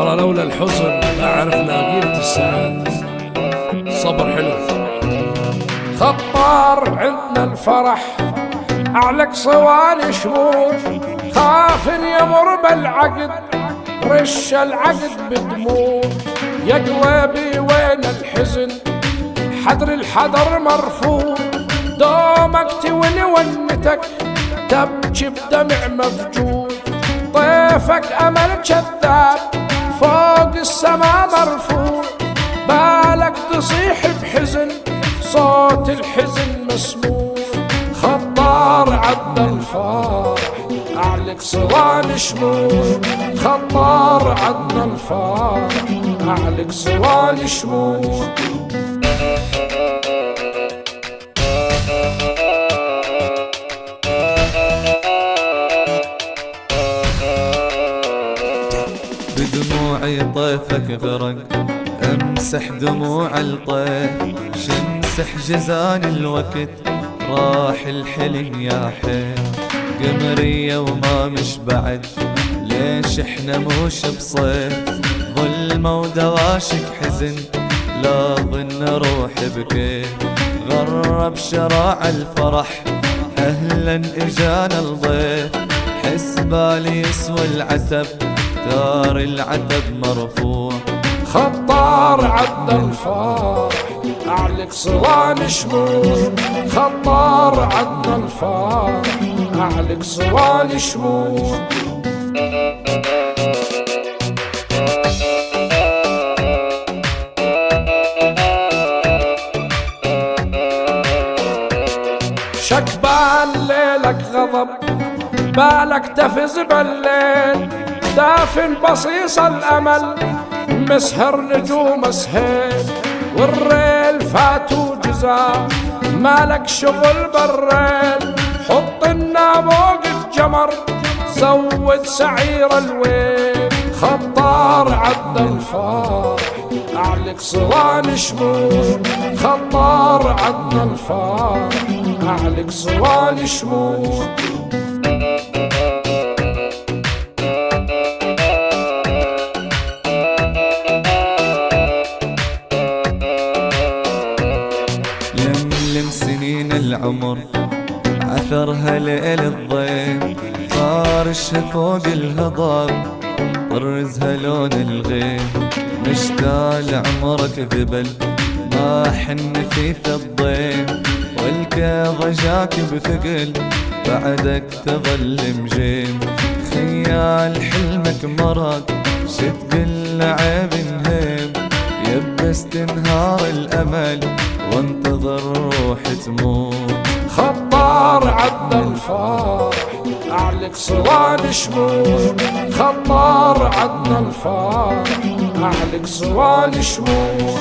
ترى لولا الحزن ما عرفنا قيمة السعادة. صبر حلو. خطار عندنا الفرح أعلق صواني شموع، خاف يمر بالعقد رش العقد بدموع. يا قلبي وين الحزن حدر الحدر مرفوع، دومك تولي ونتك تبكي بدمع مفجوع. طيفك أمل كذاب فوق السما مرفوع، بالك تصيح بحزن صوت الحزن مسموع. خطار عدى الفرح أعلق صواني شموع، خطار عدى الفرح أعلق صواني شموع. بدموعي طيفك غرق امسح دموع الطيف، شمسح جزان الوقت راح الحلم يا حيل. قمرية وما مش بعد ليش احنا موش بصيف، ظلمة ودواشك حزن لا ظن روحي بكيف. غرب شراع الفرح اهلا اجانا الضيف، حس بالي يسوى العتب دار العتب مرفوع. خطار عدى الفرح أعلق صواني شموع، خطار عدى الفرح أعلق صواني شموع. شكبان ليلك غضب بالك تفز بالليل، دافن بصيص الأمل مسهر نجوم سهيل. والريل فاتوا جزا مالك شغل بالريل، حط النابوق الجمر زود سعير الويل. خطار عدى الفرح أعلق صواني شموع، خطار عدى الفرح أعلق صواني شموع. يملم سنين العمر عثرها ليل الضيم، فارشها فوق الهضاب طرزها لون الغيم. مشتاق عمرك ذبل ما حن في الضيم، والكاظة جاك بثقل بعدك تظل مجيم. خيال حلمك مرض شتقل عيب نهيم، يبس تنهار الأمل وانتظر روحي تموت. خطار عدى الفرح أعلق صواني شموع، خطار عدى الفرح أعلق صواني شموع.